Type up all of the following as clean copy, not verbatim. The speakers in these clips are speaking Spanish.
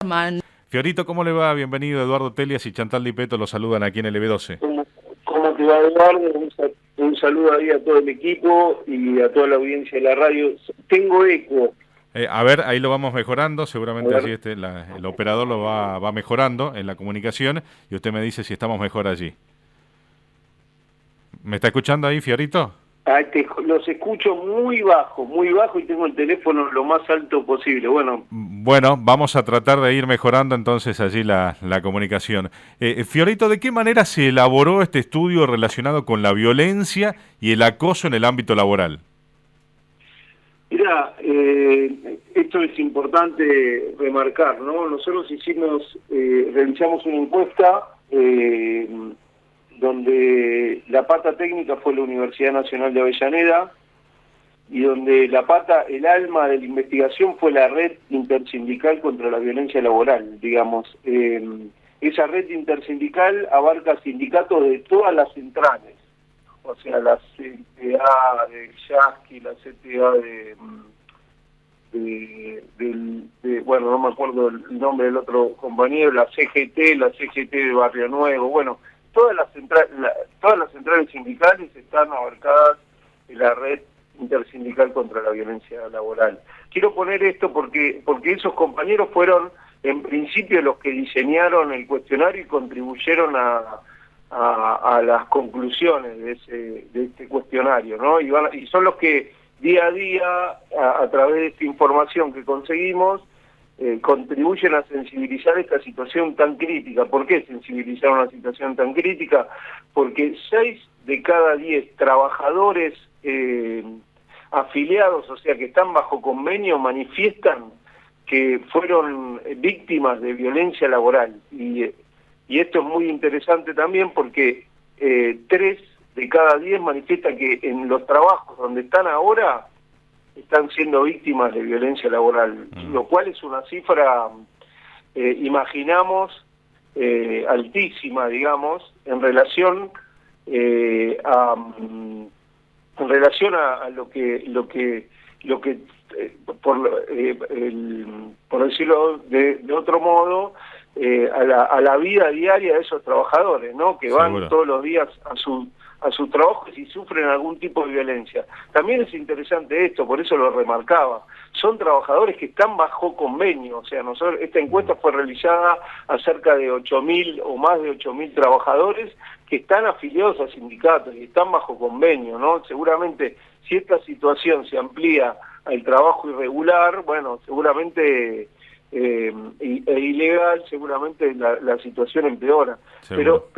informan. Fiorito, ¿cómo le va? Bienvenido. Eduardo Telias y Chantal Di Petto lo saludan aquí en LB12. ¿Cómo te va, Eduardo? Un saludo ahí a todo el equipo y a toda la audiencia de la radio. Tengo eco. A ver, ahí lo vamos mejorando, seguramente allí el operador lo va mejorando en la comunicación y usted me dice si estamos mejor allí. ¿Me está escuchando ahí, Fiorito? Los escucho muy bajo y tengo el teléfono lo más alto posible. Bueno, vamos a tratar de ir mejorando entonces allí la comunicación. Fiorito, ¿de qué manera se elaboró este estudio relacionado con la violencia y el acoso en el ámbito laboral? Mira, esto es importante remarcar, ¿no? Nosotros realizamos una encuesta donde la pata técnica fue la Universidad Nacional de Avellaneda y donde el alma de la investigación fue la Red Intersindical contra la Violencia Laboral, digamos. Esa red intersindical abarca sindicatos de todas las centrales, o sea, la CTA de Yasky, la CTA bueno, no me acuerdo el nombre del otro compañero, la CGT de Barrio Nuevo, bueno, todas las centrales sindicales están abarcadas en la red intersindical contra la violencia laboral. Quiero poner esto porque esos compañeros fueron en principio los que diseñaron el cuestionario y contribuyeron a las conclusiones de este cuestionario, ¿no? Y son los que día a día, a través de esta información que conseguimos, contribuyen a sensibilizar esta situación tan crítica. ¿Por qué sensibilizar una situación tan crítica? Porque 6 de cada 10 trabajadores afiliados, o sea, que están bajo convenio, manifiestan que fueron víctimas de violencia laboral. Y esto es muy interesante también porque 3 de cada 10 manifiestan que en los trabajos donde están ahora están siendo víctimas de violencia laboral, lo cual es una cifra, imaginamos, altísima, digamos, en relación a lo que por decirlo de otro modo, a la vida diaria de esos trabajadores, ¿no? Que van Seguro. todos los días a sus trabajos y sufren algún tipo de violencia. También es interesante esto, por eso lo remarcaba. Son trabajadores que están bajo convenio, o sea, esta encuesta fue realizada a cerca de 8.000 o más de 8.000 trabajadores que están afiliados a sindicatos y están bajo convenio, ¿no? Seguramente si esta situación se amplía al trabajo irregular, bueno, seguramente e ilegal, seguramente la situación empeora. Pero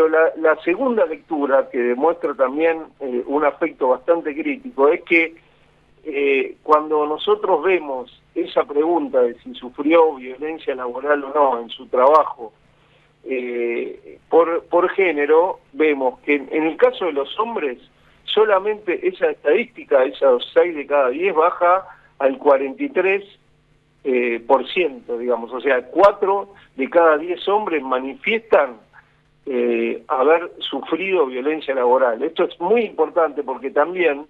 la segunda lectura, que demuestra también un aspecto bastante crítico, es que cuando nosotros vemos esa pregunta de si sufrió violencia laboral o no en su trabajo por género, vemos que en el caso de los hombres solamente esa estadística, esos 6 de cada 10 baja al 43%, digamos, o sea, 4 de cada 10 hombres manifiestan haber sufrido violencia laboral. Esto es muy importante porque también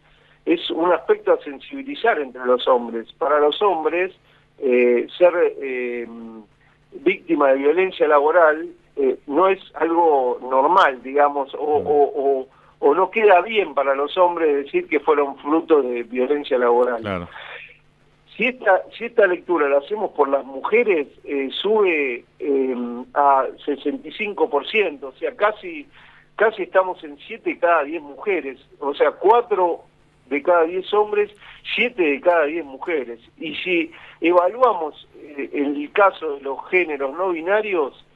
es un aspecto a sensibilizar entre los hombres. Para los hombres, ser víctima de violencia laboral no es algo normal, digamos, o no queda bien para los hombres decir que fueron fruto de violencia laboral. Claro. Si esta lectura la hacemos por las mujeres, sube a 65%, o sea, casi estamos en 7 de cada 10 mujeres, o sea, 4 de cada 10 hombres, 7 de cada 10 mujeres. Y si evaluamos el caso de los géneros no binarios,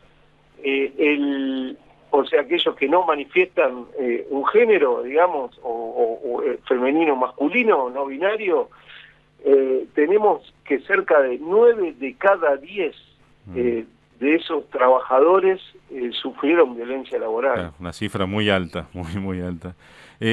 o sea, aquellos que no manifiestan un género, digamos, o femenino masculino, no binario, tenemos que cerca de 9 de cada 10 de esos trabajadores sufrieron violencia laboral. Una cifra muy alta, muy alta.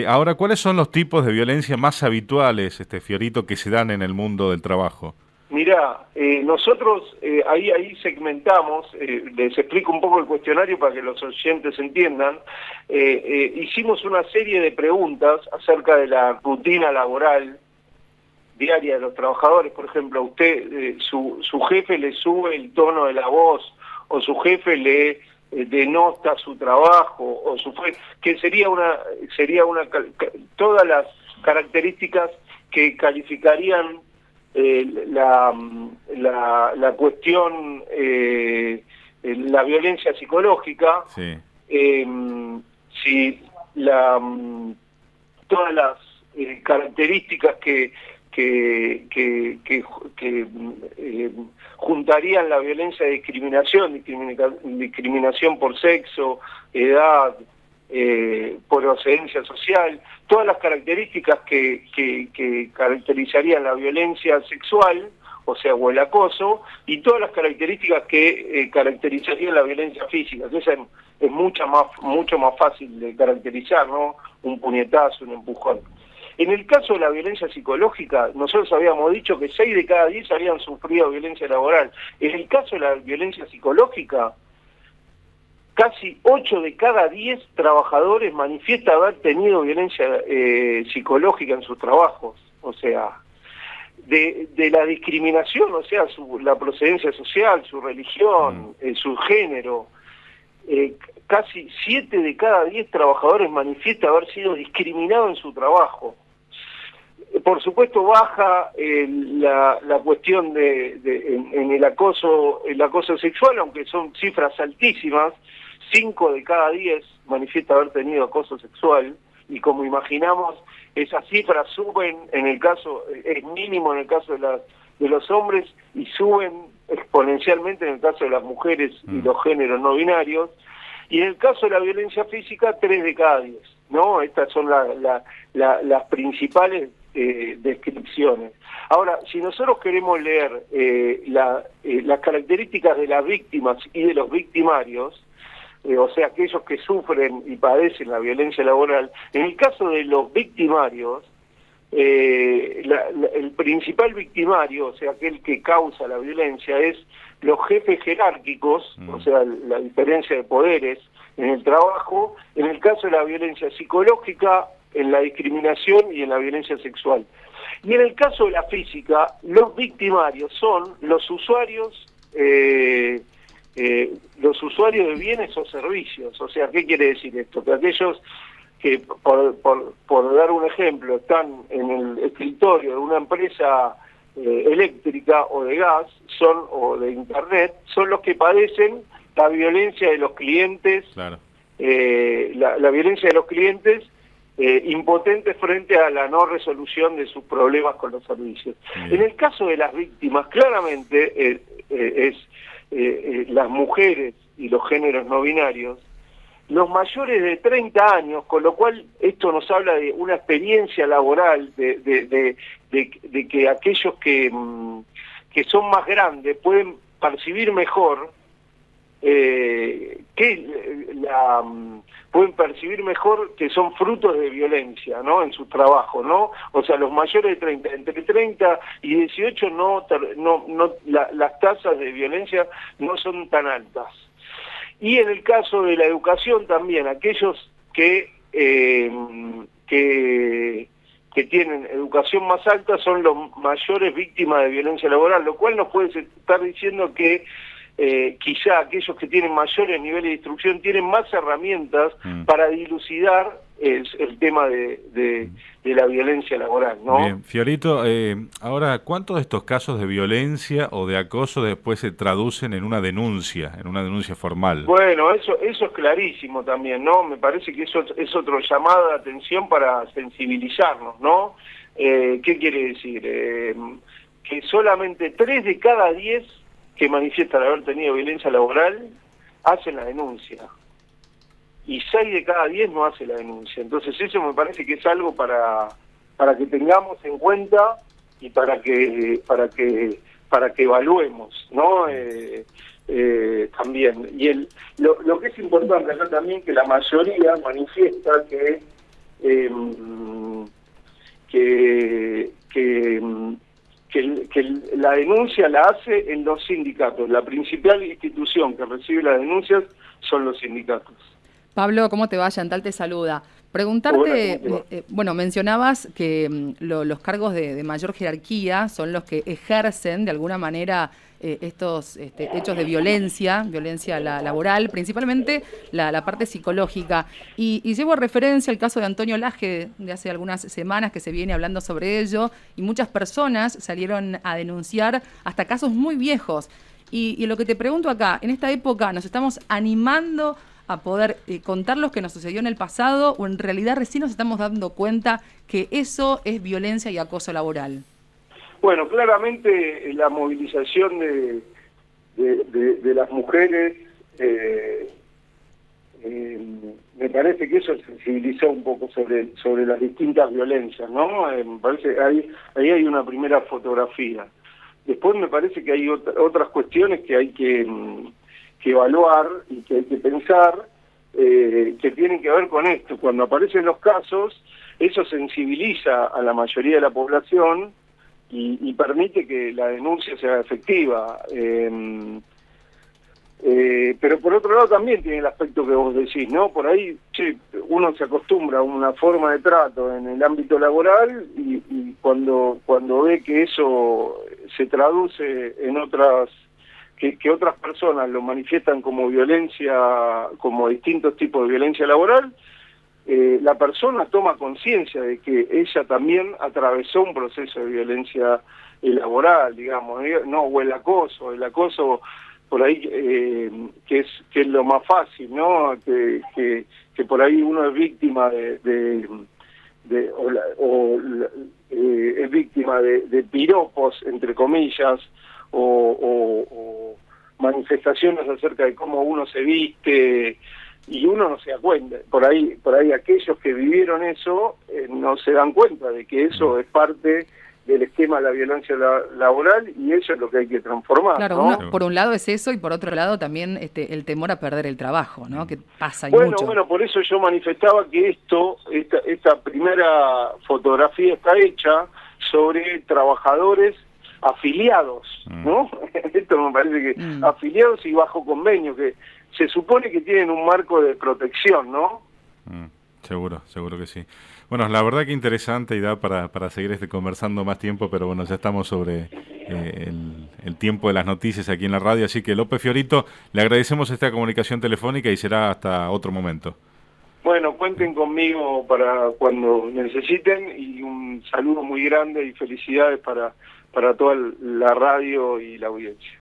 Ahora, ¿cuáles son los tipos de violencia más habituales, Fiorito, que se dan en el mundo del trabajo? Mirá, nosotros ahí segmentamos, les explico un poco el cuestionario para que los oyentes entiendan. Hicimos una serie de preguntas acerca de la rutina laboral diaria de los trabajadores. Por ejemplo, a usted, su jefe le sube el tono de la voz, o su jefe le denota su trabajo, o que sería todas las características que calificarían la cuestión, la violencia psicológica. Sí. Si todas las características que juntarían la violencia de discriminación por sexo, edad, procedencia social, todas las características que caracterizarían la violencia sexual, o sea, o el acoso, y todas las características que caracterizarían la violencia física, que esa es mucho más fácil de caracterizar, ¿no? Un puñetazo, un empujón. En el caso de la violencia psicológica, nosotros habíamos dicho que 6 de cada 10 habían sufrido violencia laboral. En el caso de la violencia psicológica, casi 8 de cada 10 trabajadores manifiesta haber tenido violencia psicológica en sus trabajos. O sea, de la discriminación, o sea, la procedencia social, su religión, su género, casi 7 de cada 10 trabajadores manifiesta haber sido discriminados en su trabajo. Por supuesto baja la cuestión en el acoso sexual, aunque son cifras altísimas. 5 de cada 10 manifiesta haber tenido acoso sexual, y como imaginamos, esas cifras suben es mínimo en el caso de los hombres, y suben exponencialmente en el caso de las mujeres y los géneros no binarios. Y en el caso de la violencia física, 3 de cada 10, ¿no? Estas son las principales descripciones. Ahora, si nosotros queremos leer las características de las víctimas y de los victimarios, o sea, aquellos que sufren y padecen la violencia laboral, en el caso de los victimarios, el principal victimario, o sea, aquel que causa la violencia, es los jefes jerárquicos, o sea, la diferencia de poderes en el trabajo. En el caso de la violencia psicológica, en la discriminación y en la violencia sexual. Y en el caso de la física, los victimarios son los usuarios de bienes o servicios. O sea, ¿qué quiere decir esto? Que aquellos que, por dar un ejemplo, están en el escritorio de una empresa eléctrica o de gas, o de internet, son los que padecen la violencia de los clientes, claro. La violencia de los clientes impotentes frente a la no resolución de sus problemas con los servicios. Bien. En el caso de las víctimas, claramente las mujeres y los géneros no binarios, los mayores de 30 años, con lo cual esto nos habla de una experiencia laboral, de que aquellos que son más grandes pueden percibir mejor que son frutos de violencia, ¿no? En su trabajo, ¿no? O sea, los mayores de 30, entre 30 y 18 las tasas de violencia no son tan altas. Y en el caso de la educación también, aquellos que tienen educación más alta son los mayores víctimas de violencia laboral, lo cual nos puede estar diciendo que quizá aquellos que tienen mayores niveles de instrucción tienen más herramientas para dilucidar el tema de la violencia laboral, ¿no? Bien, Fiorito, ahora, ¿cuántos de estos casos de violencia o de acoso después se traducen en una denuncia formal? Bueno, eso es clarísimo también, ¿no? Me parece que eso es otro llamado de atención para sensibilizarnos, ¿no? ¿Qué quiere decir? Que solamente 3 de cada 10 que manifiestan haber tenido violencia laboral hacen la denuncia, y 6 de cada 10 no hace la denuncia. Entonces eso me parece que es algo para que tengamos en cuenta y para que evaluemos, ¿no? También. Y lo que es importante acá también, que la mayoría manifiesta que la denuncia la hace en los sindicatos. La principal institución que recibe las denuncias son los sindicatos. Pablo, ¿cómo te va? Yantal te saluda. Hola, ¿cómo Preguntarte, te va? bueno, mencionabas que los cargos de mayor jerarquía son los que ejercen de alguna manera estos hechos de violencia, laboral, principalmente la parte psicológica. Y llevo a referencia el caso de Antonio Laje de hace algunas semanas que se viene hablando sobre ello y muchas personas salieron a denunciar hasta casos muy viejos. Y lo que te pregunto acá, en esta época nos estamos animando a poder contar lo que nos sucedió en el pasado o en realidad recién nos estamos dando cuenta que eso es violencia y acoso laboral. Bueno, claramente la movilización de las mujeres, me parece que eso sensibilizó un poco sobre las distintas violencias, ¿no? Me parece que ahí hay una primera fotografía. Después me parece que hay otras cuestiones que hay que evaluar y que hay que pensar, que tienen que ver con esto. Cuando aparecen los casos, eso sensibiliza a la mayoría de la población y permite que la denuncia sea efectiva. Pero por otro lado también tiene el aspecto que vos decís, ¿no? Por ahí uno se acostumbra a una forma de trato en el ámbito laboral y cuando ve que eso se traduce en otras, que otras personas lo manifiestan como violencia, como distintos tipos de violencia laboral, la persona toma conciencia de que ella también atravesó un proceso de violencia laboral, digamos, no, o el acoso por ahí, que es lo más fácil, ¿no? Que por ahí uno es víctima es víctima de piropos, entre comillas, o manifestaciones acerca de cómo uno se viste, y uno no se da cuenta. Por ahí aquellos que vivieron eso no se dan cuenta de que eso es parte del esquema de la violencia laboral y eso es lo que hay que transformar. Claro, ¿no? por un lado es eso y por otro lado también el temor a perder el trabajo, ¿no? Que pasa y Bueno, mucho. bueno, por eso yo manifestaba que esta primera fotografía está hecha sobre trabajadores afiliados, ¿no? Esto me parece que afiliados y bajo convenio, que se supone que tienen un marco de protección, ¿no? Seguro que sí. Bueno, la verdad que interesante y da para seguir conversando más tiempo, pero bueno, ya estamos sobre el tiempo de las noticias aquí en la radio, así que López Fiorito, le agradecemos esta comunicación telefónica y será hasta otro momento. Bueno, cuenten conmigo para cuando necesiten y un saludo muy grande y felicidades para toda la radio y la audiencia.